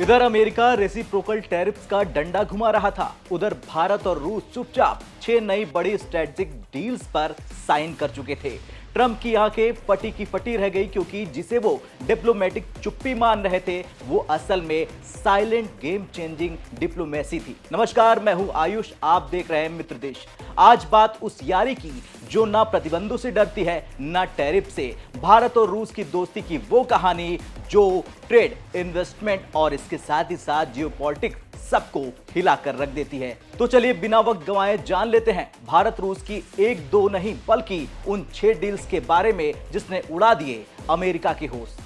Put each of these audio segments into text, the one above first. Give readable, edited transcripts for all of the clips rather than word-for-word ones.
इधर America reciprocal tariffs का डंडा घुमा रहा था, उधर भारत और रूस चुपचाप 6 नई बड़ी स्ट्रेटेजिक डील्स पर साइन कर चुके थे। ट्रंप की आंखें फटी की फटी रह गई क्योंकि जिसे वो डिप्लोमेटिक चुप्पी मान रहे थे वो असल में साइलेंट गेम चेंजिंग डिप्लोमेसी थी। नमस्कार, मैं हूं आयुष, आप देख रहे हैं मित्र देश। आज बात उस यारी की जो ना प्रतिबंधों से डरती है ना टैरिफ से, भारत और रूस की दोस्ती की वो कहानी जो ट्रेड, इन्वेस्टमेंट और इसके साथ ही साथ जियोपॉलिटिक्स सबको हिला कर रख देती है। तो चलिए बिना वक्त गंवाए जान लेते हैं भारत रूस की एक दो नहीं बल्कि उन 6 डील्स के बारे में जिसने उड़ा दिए अमेरिका के होश।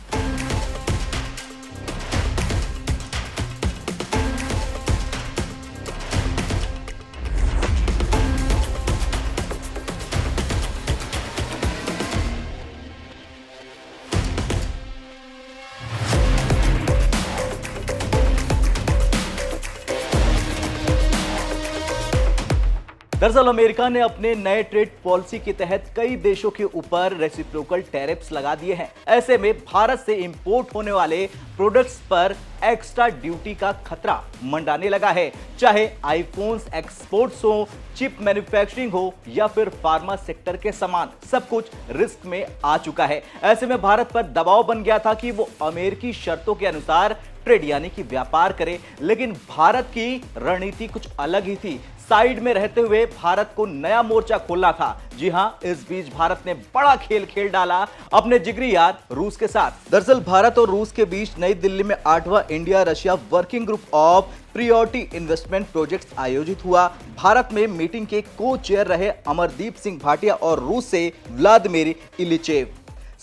दरअसल अमेरिका ने अपने नए ट्रेड पॉलिसी के तहत कई देशों के ऊपर रेसिप्रोकल टैरिफ्स लगा दिए हैं। ऐसे में भारत से इंपोर्ट होने वाले प्रोडक्ट्स पर एक्स्ट्रा ड्यूटी का खतरा मंडाने लगा है, चाहे आईफोन्स एक्सपोर्ट्स हो, चिप मैन्युफैक्चरिंग हो या फिर फार्मा सेक्टर के सामान, सब कुछ रिस्क में आ चुका है। ऐसे में भारत पर दबाव बन गया था कि वो अमेरिकी शर्तों के अनुसार ट्रेड यानी कि व्यापार करे, लेकिन भारत की रणनीति कुछ अलग ही थी। साइड में रहते हुए भारत को नया मोर्चा खोलना था। जी हां, इस बीच भारत ने बड़ा खेल खेल डाला अपने जिगरी यार रूस के साथ। दरअसल भारत और रूस के बीच नई दिल्ली में 8वां India Russia working group of priority investment projects आयोजित हुआ। भारत में मीटिंग के को चेयर रहे अमरदीप सिंह भाटिया और रूस से व्लादिमीर इलिचेव।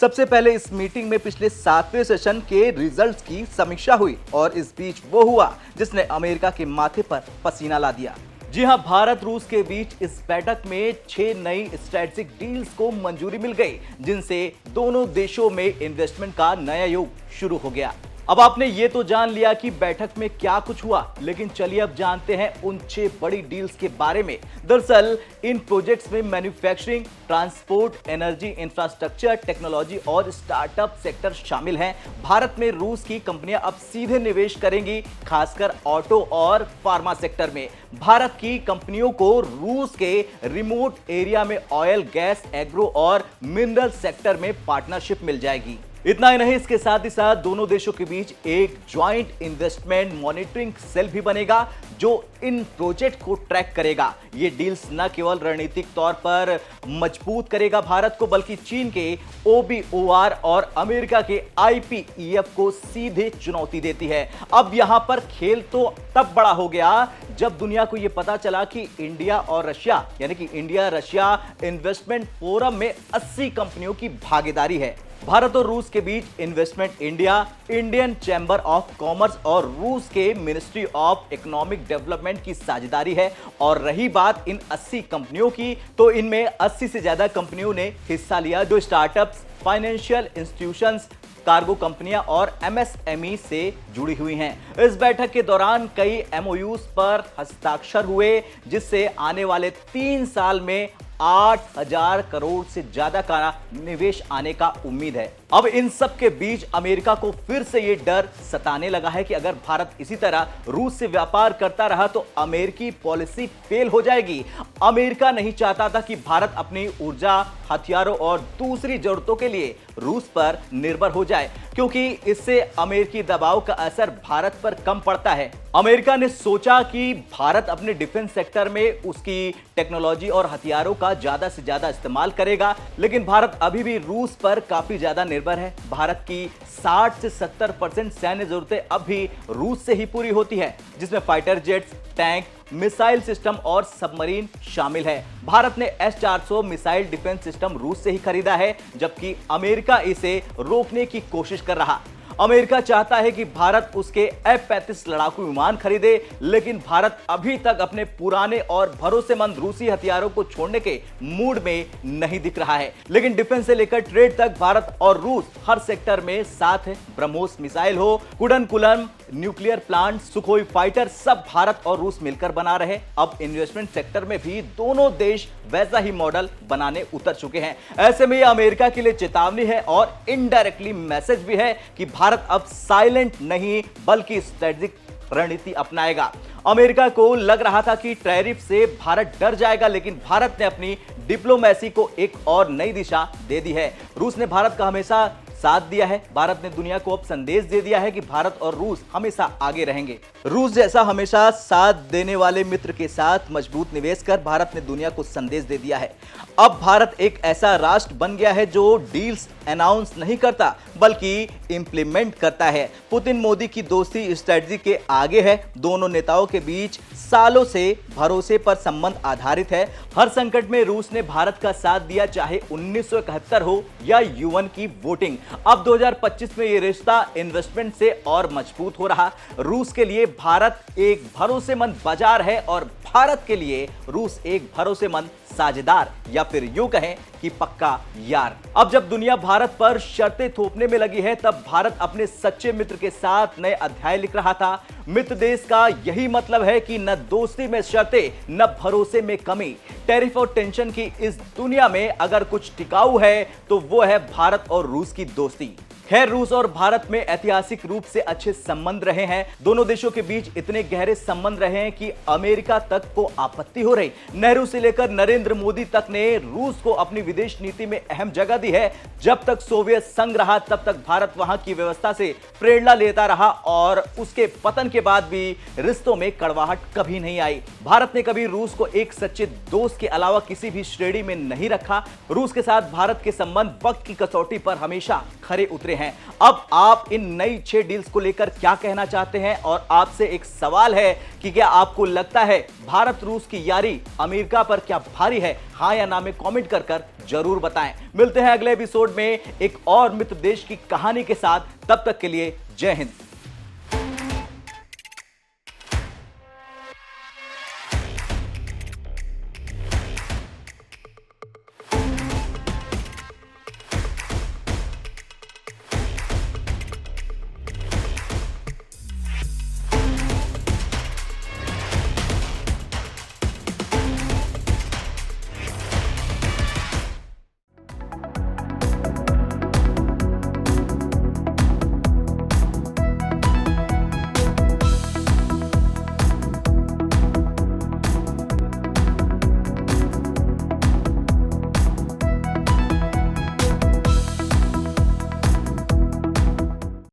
सबसे पहले इस मीटिंग में पिछले 7वें सेशन के रिजल्ट्स की समीक्षा हुई और इस बीच वो हुआ जिसने अमेरिका के माथे पर पसीना ला दिया। जी हां, भारत रूस के बीच इस बैठक में 6 नई स्ट्रेटेजिक डील्स को मंजूरी मिल गई, जिनसे दोनों देशों में इन्वेस्टमेंट का नया युग शुरू हो गया। अब आपने ये तो जान लिया कि बैठक में क्या कुछ हुआ, लेकिन चलिए अब जानते हैं उन 6 बड़ी डील्स के बारे में। दरअसल इन प्रोजेक्ट्स में manufacturing, transport, energy, infrastructure, technology और स्टार्टअप सेक्टर शामिल हैं। भारत में रूस की कंपनियां अब सीधे निवेश करेंगी, खासकर ऑटो और फार्मा सेक्टर में। भारत की कंपनियों को रूस के रिमोट एरिया में ऑयल, गैस, एग्रो और मिनरल सेक्टर में पार्टनरशिप मिल जाएगी। इतना ही नहीं, इसके साथ ही साथ दोनों देशों के बीच एक ज्वाइंट इन्वेस्टमेंट मॉनिटरिंग सेल भी बनेगा जो इन प्रोजेक्ट को ट्रैक करेगा। ये डील्स न केवल रणनीतिक तौर पर मजबूत करेगा भारत को, बल्कि चीन के OBOR और अमेरिका के IPEF को सीधे चुनौती देती है। अब यहां पर खेल तो तब बड़ा हो गया जब दुनिया को यह पता चला कि इंडिया और रशिया यानी कि इंडिया रशिया इन्वेस्टमेंट फोरम में 80 कंपनियों की भागीदारी है। भारत और रूस के बीच investment India, Indian chamber of commerce और रूस के मिनिस्ट्री ऑफ इकोनॉमिक डेवलपमेंट की साझेदारी है। और रही बात इन 80 कंपनियों की, तो इनमें 80 से ज्यादा कंपनियों ने हिस्सा लिया जो स्टार्टअप्स, फाइनेंशियल इंस्टीट्यूशंस, कार्गो कंपनियां और MSME से जुड़ी हुई हैं। इस बैठक के दौरान कई MOUs पर हस्ताक्षर हुए, जिससे आने वाले 3 साल में 8,000 करोड़ से ज्यादा का निवेश आने का उम्मीद है। अब इन सब के बीच अमेरिका को फिर से ये डर सताने लगा है कि अगर भारत इसी तरह रूस से व्यापार करता रहा तो अमेरिकी पॉलिसी फेल हो जाएगी। अमेरिका नहीं चाहता था कि भारत अपनी ऊर्जा, हथियारों और दूसरी जरूरतों के लिए रूस पर निर्भर हो जाए, क्योंकि इससे अमेरिकी दबाव का असर भारत पर कम पड़ता है। अमेरिका ने सोचा कि भारत अपने डिफेंस सेक्टर में उसकी टेक्नोलॉजी और हथियारों का ज्यादा से ज्यादा इस्तेमाल करेगा, लेकिन भारत अभी भी रूस पर काफी ज्यादा निर्भर है। भारत की 60 से 70% सैन्य जरूरतें अब भी रूस से ही पूरी होती है, जिसमें fighter jets, tank, missile system और सबमरीन शामिल है। भारत ने S-400 मिसाइल डिफेंस सिस्टम रूस से ही खरीदा है, जबकि अमेरिका इसे रोकने की कोशिश कर रहा। अमेरिका चाहता है कि भारत उसके F-35 लड़ाकू विमान खरीदे, लेकिन भारत अभी तक अपने पुराने और भरोसेमंद रूसी हथियारों को छोड़ने के मूड में नहीं दिख रहा है। लेकिन डिफेंस से लेकर ट्रेड तक भारत और रूस हर सेक्टर में साथ है। ब्रह्मोस मिसाइल हो, Kudankulam nuclear plant, Sukhoi fighter, सब भारत और रूस मिलकर बना रहे। अब इन्वेस्टमेंट सेक्टर में भी दोनों देश वैसा ही मॉडल बनाने उतर चुके हैं। ऐसे में यह अमेरिका के लिए चेतावनी है और इनडायरेक्टली मैसेज भी है कि भारत अब साइलेंट नहीं बल्कि स्ट्रेटेजिक रणनीति अपनाएगा। अमेरिका को लग रहा था कि टैरिफ से भारत डर जाएगा, लेकिन भारत ने अपनी डिप्लोमेसी को एक और नई दिशा दे दी है। रूस ने भारत का हमेशा साथ दिया है। भारत ने दुनिया को अब संदेश दे दिया है कि भारत और रूस हमेशा आगे रहेंगे। रूस जैसा हमेशा साथ देने वाले मित्र के साथ मजबूत निवेश कर भारत ने दुनिया को संदेश दे दिया है। अब भारत एक ऐसा राष्ट्र बन गया है जो डील्स अनाउंस नहीं करता बल्कि इंप्लीमेंट करता है। पुतिन मोदी की दोस्ती स्ट्रेटजी के आगे है। दोनों नेताओं के बीच सालों से भरोसे पर संबंध आधारित है। हर संकट में रूस ने भारत का साथ दिया, चाहे 1971 हो या यूएन की वोटिंग। अब 2025 में यह रिश्ता इन्वेस्टमेंट से और मजबूत हो रहा। रूस के लिए भारत एक भरोसेमंद बाजार है और भारत के लिए रूस एक भरोसेमंद साझेदार, या फिर यूं कहें कि पक्का यार। अब जब दुनिया भारत पर शर्तें थोपने में लगी है, तब भारत अपने सच्चे मित्र के साथ नए अध्याय लिख रहा था। मित्र देश का यही मतलब है कि न दोस्ती में शर्तें, न भरोसे में कमी। टैरिफ और टेंशन की इस दुनिया में अगर कुछ टिकाऊ है तो वो है भारत और रूस की दोस्ती। खैर, रूस और भारत में ऐतिहासिक रूप से अच्छे संबंध रहे हैं। दोनों देशों के बीच इतने गहरे संबंध रहे हैं कि अमेरिका तक को आपत्ति हो रही। नेहरू से लेकर नरेंद्र मोदी तक ने रूस को अपनी विदेश नीति में अहम जगह दी है। जब तक सोवियत संघ रहा तब तक भारत वहां की व्यवस्था से प्रेरणा लेता रहा और उसके पतन के बाद भी रिश्तों में कड़वाहट कभी नहीं आई। भारत ने कभी रूस को एक सच्चे दोस्त के अलावा किसी भी श्रेणी में नहीं रखा। रूस के साथ भारत के संबंध वक्त की कसौटी पर हमेशा खरे उतरे हैं। अब आप इन नई 6 डील्स को लेकर क्या कहना चाहते हैं? और आपसे एक सवाल है कि क्या आपको लगता है भारत रूस की यारी अमेरिका पर क्या भारी है? हां या ना में कमेंट कर जरूर बताएं। मिलते हैं अगले एपिसोड में एक और मित्र देश की कहानी के साथ। तब तक के लिए जय हिंद।